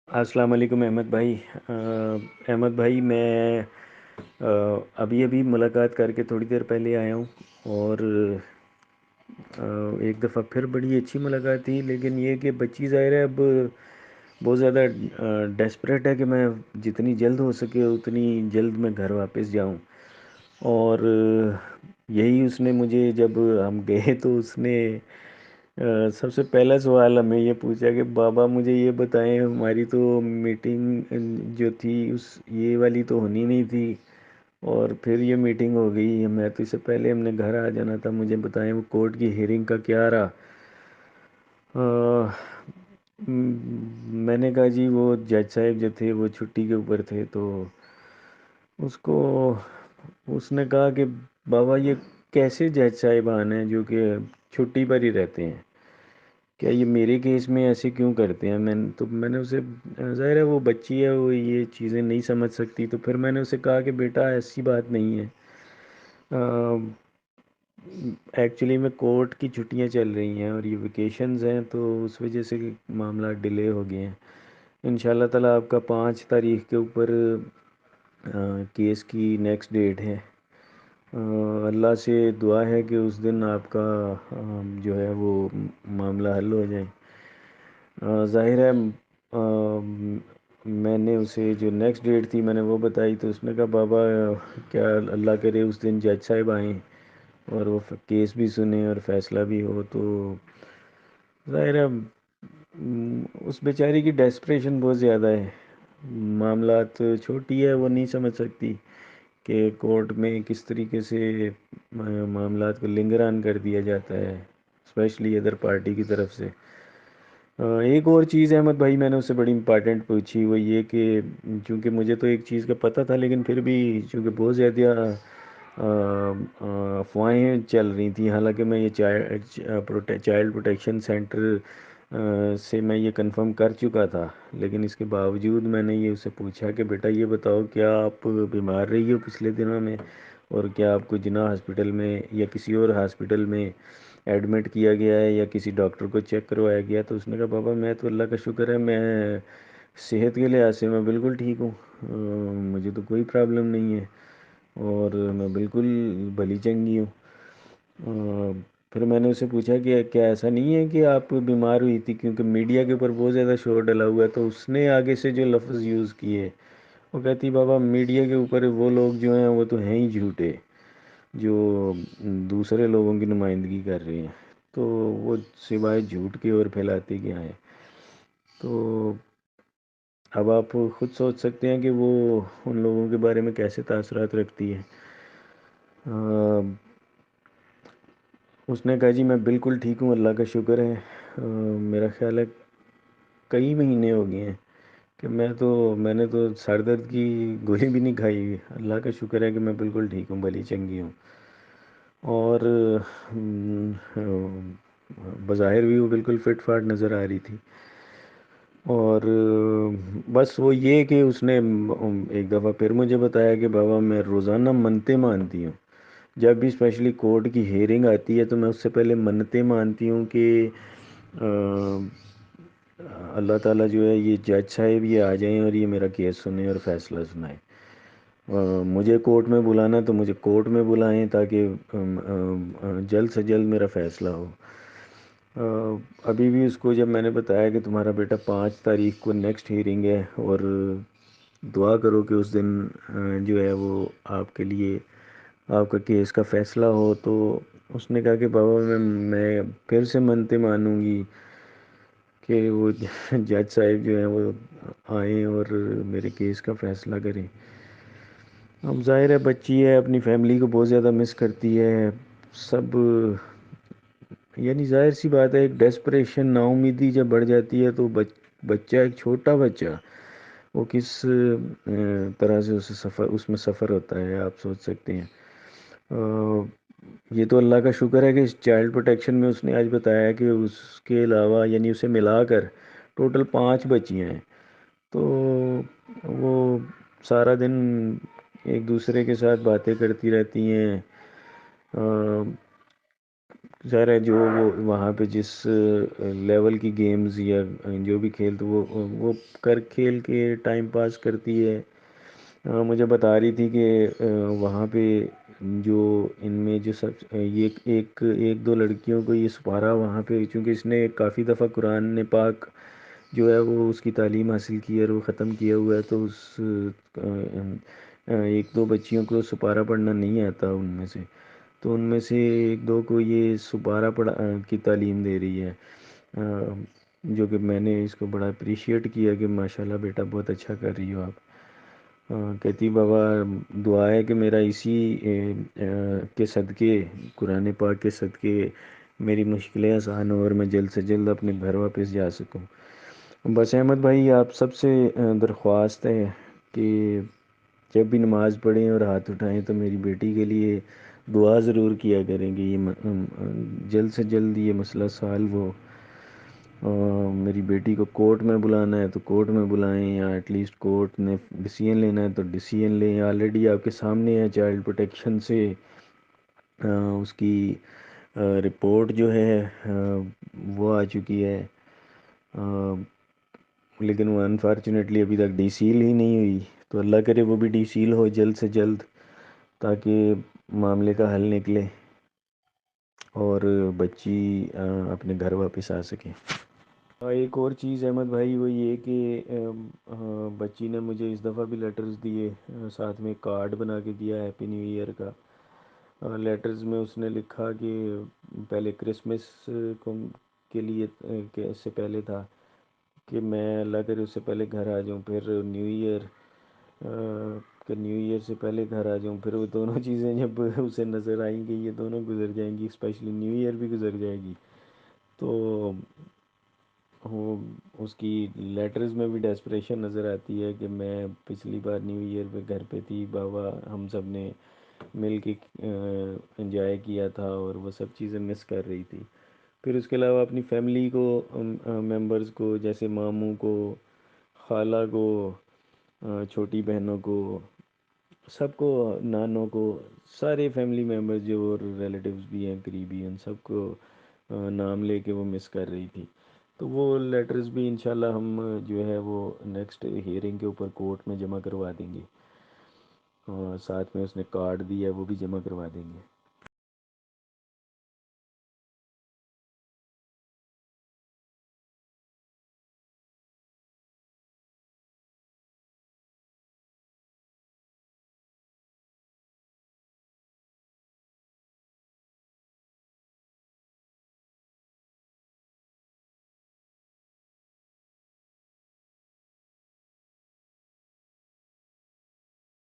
السلام علیکم احمد بھائی۔ احمد بھائی میں ابھی ابھی ملاقات کر کے تھوڑی دیر پہلے آیا ہوں، اور ایک دفعہ پھر بڑی اچھی ملاقات تھی، لیکن یہ کہ بچی ظاہر ہے اب بہت زیادہ ڈیسپریٹ ہے کہ میں جتنی جلد ہو سکے اتنی جلد میں گھر واپس جاؤں، اور یہی اس نے مجھے جب ہم گئے تو اس نے سب سے پہلا سوال ہمیں یہ پوچھا کہ بابا مجھے یہ بتائیں، ہماری تو میٹنگ جو تھی یہ والی تو ہونی نہیں تھی، اور پھر یہ میٹنگ ہو گئی، میں تو اس سے پہلے ہم نے گھر آ جانا تھا، مجھے بتائیں وہ کورٹ کی ہیئرنگ کا کیا رہا۔ آ، میں نے کہا جی وہ جج صاحب جو تھے وہ چھٹی کے اوپر تھے، تو اس کو اس نے کہا کہ بابا یہ کیسے جج صاحبان ہیں جو کہ چھٹی پر ہی رہتے ہیں، کیا یہ میرے کیس میں ایسے کیوں کرتے ہیں؟ میں نے اسے، ظاہر ہے وہ بچی ہے، وہ یہ چیزیں نہیں سمجھ سکتی، تو پھر میں نے اسے کہا کہ بیٹا ایسی بات نہیں ہے، ایکچولی میں کورٹ کی چھٹیاں چل رہی ہیں اور یہ ویکیشنز ہیں، تو اس وجہ سے معاملہ ڈیلے ہو گئے ہیں۔ انشاءاللہ تعالیٰ آپ کا 5 تاریخ کے اوپر کیس کی نیکسٹ ڈیٹ ہے۔ اللہ سے دعا ہے کہ اس دن آپ کا جو ہے وہ معاملہ حل ہو جائے۔ ظاہر ہے میں نے اسے جو نیکسٹ ڈیٹ تھی میں نے وہ بتائی، تو اس نے کہا بابا کیا اللہ کرے اس دن جج صاحب آئیں اور وہ کیس بھی سنیں اور فیصلہ بھی ہو، تو ظاہر ہے اس بیچاری کی ڈیسپریشن بہت زیادہ ہے، معاملات چھوٹی ہے، وہ نہیں سمجھ سکتی کہ کورٹ میں کس طریقے سے معاملات کو لنگران کر دیا جاتا ہے، اسپیشلی ادر پارٹی کی طرف سے۔ ایک اور چیز احمد بھائی میں نے اس سے بڑی امپارٹنٹ پوچھی، وہ یہ کہ چونکہ مجھے تو ایک چیز کا پتہ تھا، لیکن پھر بھی چونکہ بہت زیادہ افواہیں چل رہی تھیں، حالانکہ میں یہ چائلڈ پروٹیکشن سینٹر سے میں یہ کنفرم کر چکا تھا، لیکن اس کے باوجود میں نے یہ اسے پوچھا کہ بیٹا یہ بتاؤ کیا آپ بیمار رہی ہو پچھلے دنوں میں، اور کیا آپ کو جناح ہاسپٹل میں یا کسی اور ہاسپٹل میں ایڈمٹ کیا گیا ہے یا کسی ڈاکٹر کو چیک کروایا گیا؟ تو اس نے کہا بابا میں تو اللہ کا شکر ہے، میں صحت کے لحاظ سے میں بالکل ٹھیک ہوں، مجھے تو کوئی پرابلم نہیں ہے، اور میں بالکل بھلی چنگی ہوں۔ پھر میں نے اسے پوچھا کہ کیا ایسا نہیں ہے کہ آپ بیمار ہوئی تھی، کیونکہ میڈیا کے اوپر بہت زیادہ شور ڈلا ہوا ہے، تو اس نے آگے سے جو لفظ یوز کیے وہ کہتی بابا میڈیا کے اوپر وہ لوگ جو ہیں وہ تو ہیں ہی جھوٹے، جو دوسرے لوگوں کی نمائندگی کر رہے ہیں، تو وہ سوائے جھوٹ کے اور پھیلاتے کیا ہیں؟ تو اب آپ خود سوچ سکتے ہیں کہ وہ ان لوگوں کے بارے میں کیسے تاثرات رکھتی ہے۔ اس نے کہا جی میں بالکل ٹھیک ہوں، اللہ کا شکر ہے، میرا خیال ہے کئی مہینے ہو گئے ہیں کہ میں نے تو سر درد کی گولی بھی نہیں کھائی ہوئی، اللہ کا شکر ہے کہ میں بالکل ٹھیک ہوں، بھلی چنگی ہوں، اور بظاہر بھی وہ بالکل فٹ فاٹ نظر آ رہی تھی، اور بس وہ یہ کہ اس نے ایک دفعہ پھر مجھے بتایا کہ بابا میں روزانہ منتیں مانتی ہوں، جب بھی اسپیشلی کورٹ کی ہیئرنگ آتی ہے تو میں اس سے پہلے منتیں مانتی ہوں کہ اللہ تعالیٰ جو ہے یہ جج صاحب یہ آ جائیں اور یہ میرا کیس سنیں اور فیصلہ سنائیں، مجھے کورٹ میں بلانا تو مجھے کورٹ میں بلائیں تاکہ جلد سے جلد میرا فیصلہ ہو۔ ابھی بھی اس کو جب میں نے بتایا کہ تمہارا بیٹا 5 تاریخ کو نیکسٹ ہیئرنگ ہے اور دعا کرو کہ اس دن جو ہے وہ آپ کے لیے آپ کا کیس کا فیصلہ ہو، تو اس نے کہا کہ بابا میں پھر سے منتیں مانوں گی کہ وہ جج صاحب جو ہیں وہ آئیں اور میرے کیس کا فیصلہ کریں۔ اب ظاہر ہے بچی ہے، اپنی فیملی کو بہت زیادہ مس کرتی ہے، سب یعنی ظاہر سی بات ہے، ایک ڈیسپریشن نا امیدی جب بڑھ جاتی ہے تو بچہ ایک چھوٹا بچہ وہ کس طرح سے اس میں سفر ہوتا ہے آپ سوچ سکتے ہیں۔ یہ تو اللہ کا شکر ہے کہ اس چائلڈ پروٹیکشن میں اس نے آج بتایا کہ اس کے علاوہ یعنی اسے ملا کر ٹوٹل 5 بچیاں ہیں، تو وہ سارا دن ایک دوسرے کے ساتھ باتیں کرتی رہتی ہیں، ظاہر ہے جو وہ وہاں پہ جس لیول کی گیمز یا جو بھی کھیل تو وہ کھیل کے ٹائم پاس کرتی ہے۔ مجھے بتا رہی تھی کہ وہاں پہ جو ان میں جو سب یہ ایک دو لڑکیوں کو یہ سپارہ وہاں پہ، چونکہ اس نے کافی دفعہ قرآن پاک جو ہے وہ اس کی تعلیم حاصل کی ہے اور وہ ختم کیا ہوا ہے، تو اس ایک دو بچیوں کو سپارہ پڑھنا نہیں آتا ان میں سے، تو ان میں سے ایک دو کو یہ سپارہ پڑھا کی تعلیم دے رہی ہے، جو کہ میں نے اس کو بڑا اپریشیٹ کیا کہ ماشاءاللہ بیٹا بہت اچھا کر رہی ہو آپ۔ کہتی بابا دعا ہے کہ میرا اسی کے صدقے، قرآن پاک کے صدقے میری مشکلیں آسان ہوں اور میں جلد سے جلد اپنے گھر واپس جا سکوں۔ بس احمد بھائی آپ سب سے درخواست ہے کہ جب بھی نماز پڑھیں اور ہاتھ اٹھائیں تو میری بیٹی کے لیے دعا ضرور کیا کریں کہ یہ جلد سے جلد یہ مسئلہ سالو ہو۔ میری بیٹی کو کورٹ میں بلانا ہے تو کورٹ میں بلائیں، یا ایٹ لیسٹ کورٹ نے ڈیسیژن لینا ہے تو ڈیسیژن لیں۔ آلریڈی آپ کے سامنے ہے چائلڈ پروٹیکشن سے اس کی رپورٹ جو ہے وہ آ چکی ہے، لیکن وہ انفارچونیٹلی ابھی تک ڈی سیل ہی نہیں ہوئی، تو اللہ کرے وہ بھی ڈی سیل ہو جلد سے جلد تاکہ معاملے کا حل نکلے اور بچی اپنے گھر واپس آ سکے۔ ایک اور چیز احمد بھائی وہ یہ کہ بچی نے مجھے اس دفعہ بھی لیٹرز دیے، ساتھ میں کارڈ بنا کے دیا ہیپی نیو ایئر کا۔ لیٹرز میں اس نے لکھا کہ پہلے کرسمس کو کے لیے کہ اس سے پہلے تھا کہ میں اللہ کرے اس سے پہلے گھر آ جاؤں، پھر نیو ایئر کہ نیو ایئر سے پہلے گھر آ جاؤں، پھر وہ دونوں چیزیں جب اسے نظر آئیں گی یہ دونوں گزر جائیں گی، اسپیشلی نیو ایئر بھی گزر جائے گی، تو وہ اس کی لیٹرز میں بھی ڈیسپریشن نظر آتی ہے کہ میں پچھلی بار نیو ایئر پہ گھر پہ تھی، بابا ہم سب نے مل کے انجوائے کیا تھا اور وہ سب چیزیں مس کر رہی تھی۔ پھر اس کے علاوہ اپنی فیملی کو ممبرز کو جیسے ماموں کو، خالہ کو، چھوٹی بہنوں کو، سب کو، نانوں کو، سارے فیملی ممبرز جو اور ریلیٹیوز بھی ہیں قریبی، ان سب کو نام لے کے وہ مس کر رہی تھی، تو وہ لیٹرز بھی انشاءاللہ ہم جو ہے وہ نیکسٹ ہیئرنگ کے اوپر کورٹ میں جمع کروا دیں گے، اور ساتھ میں اس نے کارڈ دیا ہے وہ بھی جمع کروا دیں گے۔